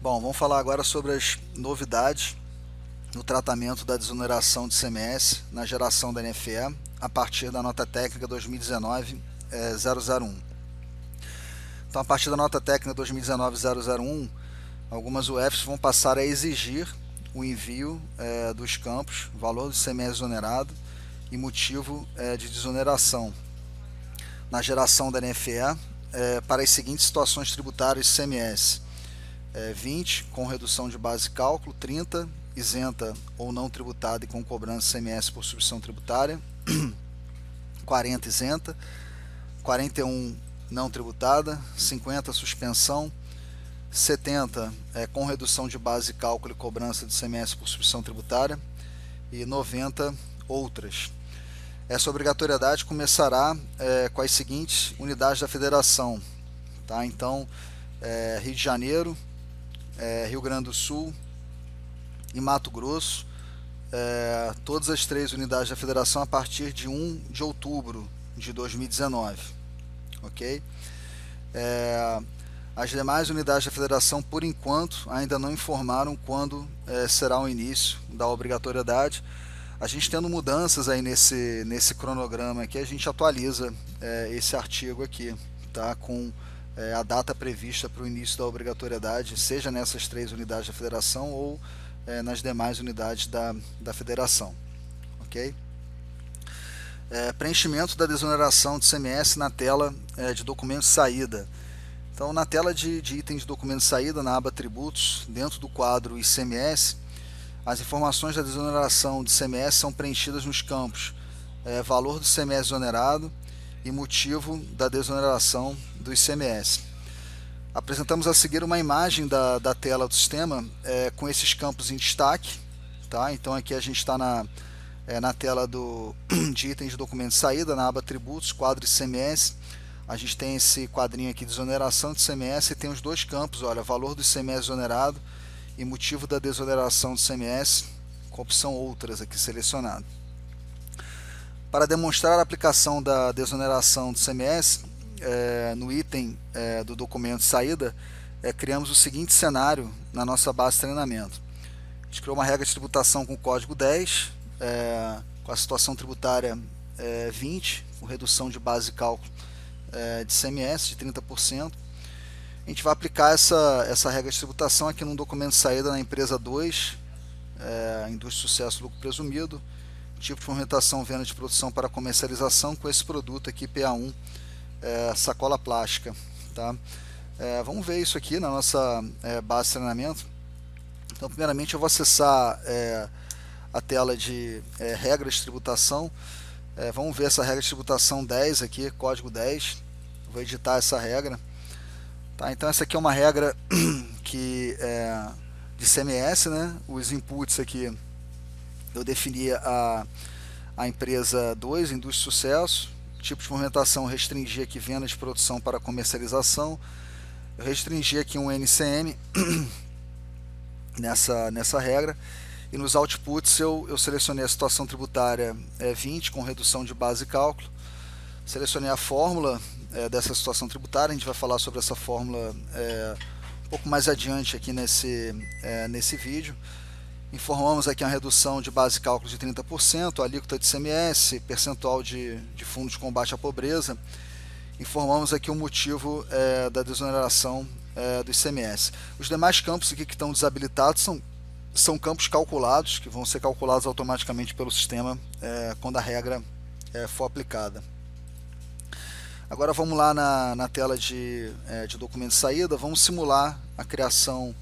Bom, vamos falar agora sobre as novidades no tratamento da desoneração de ICMS na geração da NFE a partir da nota técnica 2019-001. Então, a partir da nota técnica 2019-001, algumas UFs vão passar a exigir o envio dos campos, valor do ICMS exonerado e motivo de desoneração na geração da NFE para as seguintes situações tributárias ICMS: 20 com redução de base de cálculo, 30 isenta ou não tributada e com cobrança ICMS por substituição tributária, 40 isenta, 41 não tributada, 50 suspensão, 70 com redução de base de cálculo e cobrança de ICMS por substituição tributária e 90 outras. Essa obrigatoriedade começará com as seguintes unidades da federação, tá? Então, Rio de Janeiro, Rio Grande do Sul e Mato Grosso, todas as três unidades da federação a partir de 1 de outubro de 2019, ok? As demais unidades da federação, por enquanto, ainda não informaram quando será o início da obrigatoriedade. A gente tendo mudanças aí nesse cronograma aqui, a gente atualiza esse artigo aqui, tá? Com a data prevista para o início da obrigatoriedade, seja nessas três unidades da federação ou nas demais unidades da federação, ok? Preenchimento da desoneração de ICMS na tela de documento de saída. Então, na tela de itens de documento de saída, na aba tributos, dentro do quadro ICMS, as informações da desoneração de ICMS são preenchidas nos campos valor do ICMS exonerado e motivo da desoneração do ICMS. Apresentamos a seguir uma imagem da tela do sistema com esses campos em destaque, tá? Então aqui a gente está na tela de itens de documento de saída, na aba tributos, quadro ICMS. A gente tem esse quadrinho aqui de desoneração de ICMS e tem os dois campos, olha, valor do ICMS exonerado e motivo da desoneração do ICMS, com a opção outras aqui selecionado. Para demonstrar a aplicação da desoneração do ICMS, no item do documento de saída, criamos o seguinte cenário na nossa base de treinamento. A gente criou uma regra de tributação com código 10, com a situação tributária 20, com redução de base de cálculo de ICMS de 30%. A gente vai aplicar essa regra de tributação aqui num documento de saída na empresa 2, indústria de sucesso lucro presumido, tipo de movimentação venda de produção para comercialização com esse produto aqui PA1, sacola plástica, tá? Vamos ver isso aqui na nossa base de treinamento. Então, primeiramente eu vou acessar a tela de regras de tributação. Vamos ver essa regra de tributação 10 aqui, código 10. Vou editar essa regra, tá? Então essa aqui é uma regra que de ICMS, né? Os inputs aqui eu definia a empresa 2, indústria de sucesso, tipo de movimentação, restringir aqui venda de produção para comercialização, eu restringi aqui um NCM nessa regra, e nos outputs eu selecionei a situação tributária 20 com redução de base de cálculo, selecionei a fórmula dessa situação tributária. A gente vai falar sobre essa fórmula um pouco mais adiante aqui nesse vídeo. Informamos aqui a redução de base de cálculo de 30%, alíquota de ICMS, percentual de fundo de combate à pobreza. Informamos aqui o motivo da desoneração do ICMS. Os demais campos aqui que estão desabilitados são campos calculados, que vão ser calculados automaticamente pelo sistema quando a regra for aplicada. Agora vamos lá na tela de documento de saída, vamos simular a criação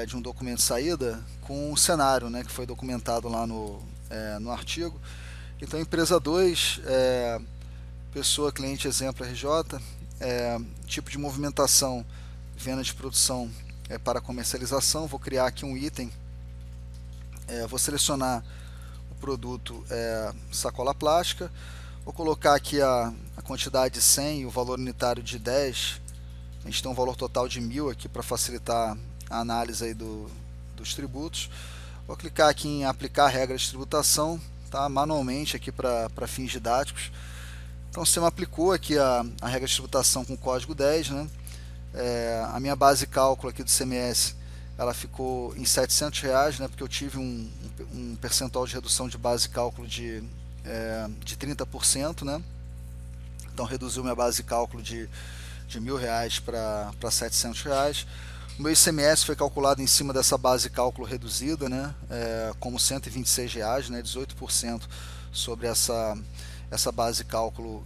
de um documento de saída com um cenário, né, que foi documentado lá no artigo. Então, empresa 2, pessoa, cliente, exemplo, RJ, tipo de movimentação, venda de produção para comercialização. Vou criar aqui um item, vou selecionar o produto sacola plástica, vou colocar aqui a quantidade de 100 e o valor unitário de 10. A gente tem um valor total de 1000 aqui para facilitar a análise aí dos tributos. Vou clicar aqui em aplicar regras de tributação, tá? Manualmente aqui para fins didáticos. Então o sistema aplicou aqui a regra de tributação com o código 10, né? A minha base de cálculo aqui do CMS, ela ficou em R$700, né? Porque eu tive um percentual de redução de base de cálculo de 30%, né? Então reduziu minha base de cálculo de R$1.000 para R$700. O meu ICMS foi calculado em cima dessa base de cálculo reduzida, né? Como R$126, né? 18% sobre essa base de cálculo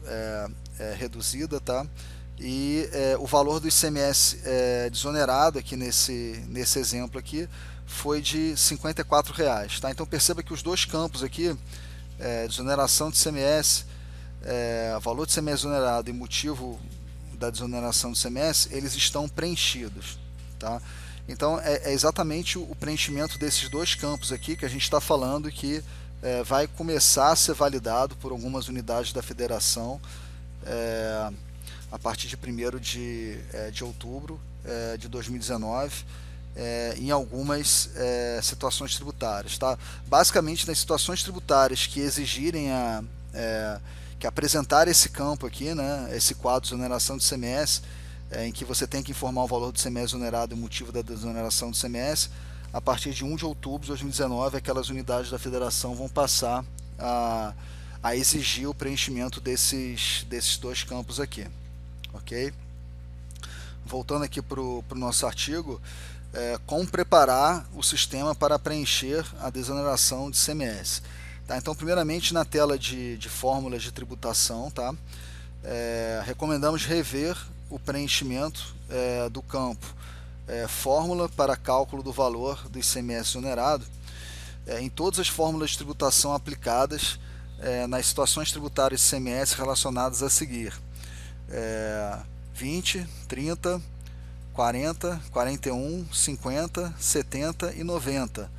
reduzida, tá? E o valor do ICMS desonerado aqui nesse exemplo aqui foi de R$54, tá? Então perceba que os dois campos aqui, desoneração de ICMS, valor de ICMS desonerado e motivo da desoneração do ICMS, eles estão preenchidos, tá? Então é exatamente o preenchimento desses dois campos aqui que a gente está falando que vai começar a ser validado por algumas unidades da federação a partir de 1º de outubro de 2019 em algumas situações tributárias, tá? Basicamente nas situações tributárias que exigirem que apresentar esse campo aqui, né, esse quadro de desoneração de ICMS, em que você tem que informar o valor do ICMS onerado e o motivo da desoneração do ICMS, a partir de 1 de outubro de 2019, aquelas unidades da federação vão passar a exigir o preenchimento desses dois campos aqui, ok? Voltando aqui para o nosso artigo, como preparar o sistema para preencher a desoneração de ICMS. Tá? Então, primeiramente, na tela de fórmulas de tributação, tá? Recomendamos rever o preenchimento do campo fórmula para cálculo do valor do ICMS onerado em todas as fórmulas de tributação aplicadas nas situações tributárias de ICMS relacionadas a seguir: 20, 30, 40, 41, 50, 70 e 90.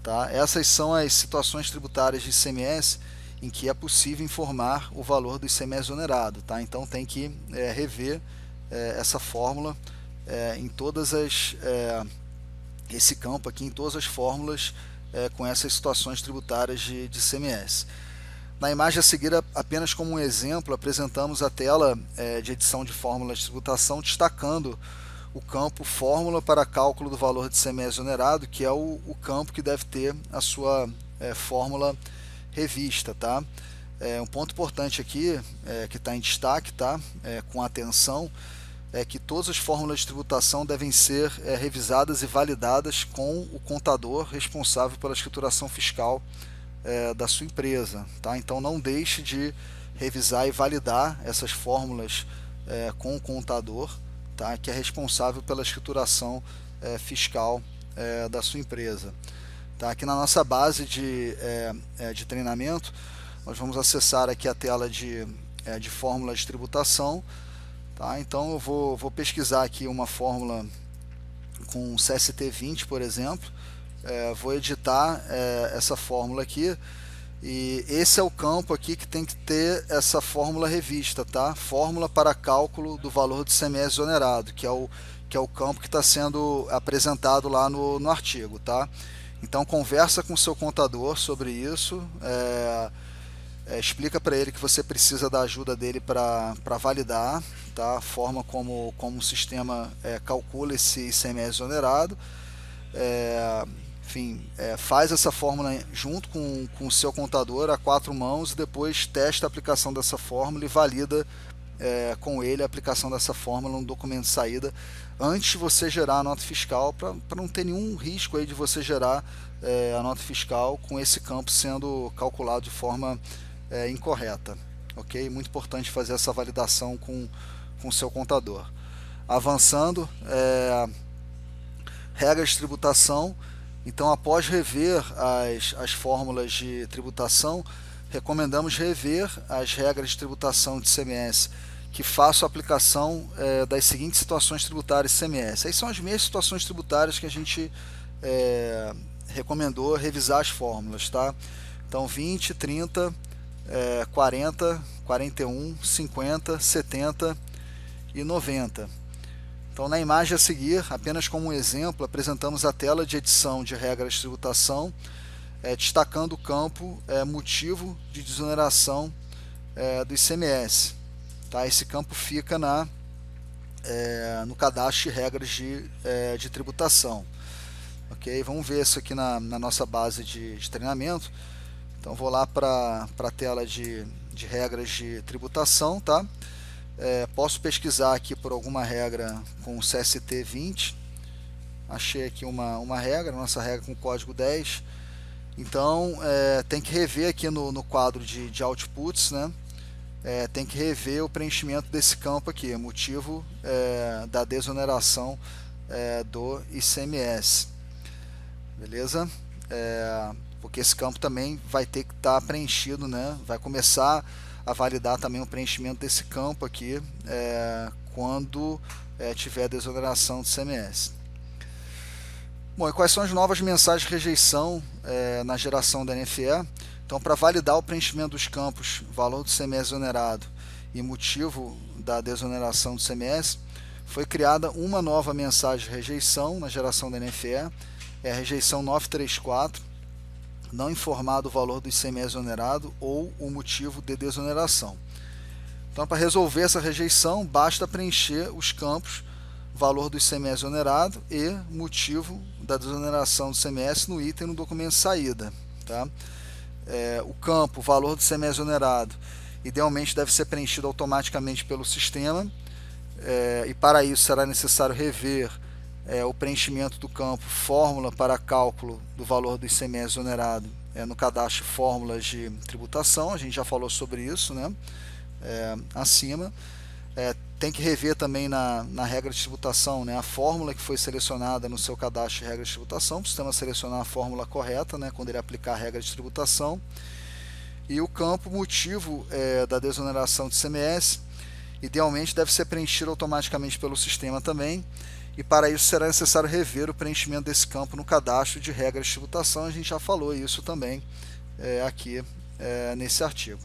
Tá? Essas são as situações tributárias de ICMS em que é possível informar o valor do ICMS onerado. Tá? Então tem que rever essa fórmula em todas esse campo aqui, em todas as fórmulas com essas situações tributárias de ICMS. Na imagem a seguir, apenas como um exemplo, apresentamos a tela de edição de fórmulas de tributação, destacando o campo fórmula para cálculo do valor de ICMS onerado, que é o campo que deve ter a sua fórmula revista, tá? Um ponto importante aqui, que está em destaque, tá? Com atenção, é que todas as fórmulas de tributação devem ser revisadas e validadas com o contador responsável pela escrituração fiscal da sua empresa, tá? Então não deixe de revisar e validar essas fórmulas com o contador, tá? Que é responsável pela escrituração fiscal da sua empresa. Tá? Aqui na nossa base de treinamento, nós vamos acessar aqui a tela de fórmulas de tributação. Tá? Então eu vou pesquisar aqui uma fórmula com CST20, por exemplo, vou editar essa fórmula aqui, e esse é o campo aqui que tem que ter essa fórmula revista, tá? Fórmula para cálculo do valor do ICMS onerado, que é o campo que está sendo apresentado lá no artigo, tá? Então conversa com o seu contador sobre isso, explica para ele que você precisa da ajuda dele para validar, tá? A forma como o sistema calcula esse ICMS onerado. Enfim, faz essa fórmula junto com o seu contador a 4 mãos e depois testa a aplicação dessa fórmula e valida com ele a aplicação dessa fórmula no documento de saída antes de você gerar a nota fiscal, para não ter nenhum risco aí de você gerar a nota fiscal com esse campo sendo calculado de forma incorreta. Ok? Muito importante fazer essa validação com o seu contador. Avançando, regras de tributação. Então, após rever as fórmulas de tributação, recomendamos rever as regras de tributação de ICMS que façam a aplicação das seguintes situações tributárias de ICMS. Aí são as mesmas situações tributárias que a gente recomendou revisar as fórmulas, tá? Então, 20, 30, 40, 41, 50, 70 e 90. Então, na imagem a seguir, apenas como um exemplo, apresentamos a tela de edição de regras de tributação, destacando o campo motivo de desoneração do ICMS. Tá? Esse campo fica no cadastro de regras de tributação. Ok? Vamos ver isso aqui na nossa base de treinamento. Então vou lá para a tela de regras de tributação. Tá? Posso pesquisar aqui por alguma regra com o CST 20. Achei aqui uma regra, nossa regra com código 10. Então tem que rever aqui no quadro de outputs, né? Tem que rever o preenchimento desse campo aqui, motivo da desoneração do ICMS, beleza? Porque esse campo também vai ter que estar preenchido, né? Vai começar a validar também o preenchimento desse campo aqui quando tiver desoneração do ICMS. Bom, e quais são as novas mensagens de rejeição na geração da NFE? Então, para validar o preenchimento dos campos valor do ICMS exonerado e motivo da desoneração do ICMS, foi criada uma nova mensagem de rejeição na geração da NFE, é a rejeição 934, não informado o valor do ICMS exonerado ou o motivo de desoneração. Então, para resolver essa rejeição, basta preencher os campos valor do ICMS exonerado e motivo da desoneração do ICMS no item no documento saída. Tá? O campo valor do ICMS exonerado idealmente deve ser preenchido automaticamente pelo sistema, e para isso será necessário rever o preenchimento do campo fórmula para cálculo do valor do ICMS exonerado no cadastro de fórmulas de tributação. A gente já falou sobre isso, né? Acima. Tem que rever também na regra de tributação, né, a fórmula que foi selecionada no seu cadastro de regra de tributação, para o sistema selecionar a fórmula correta, né, quando ele aplicar a regra de tributação. E o campo motivo da desoneração do ICMS, idealmente deve ser preenchido automaticamente pelo sistema também, e para isso será necessário rever o preenchimento desse campo no cadastro de regra de tributação. A gente já falou isso também aqui nesse artigo.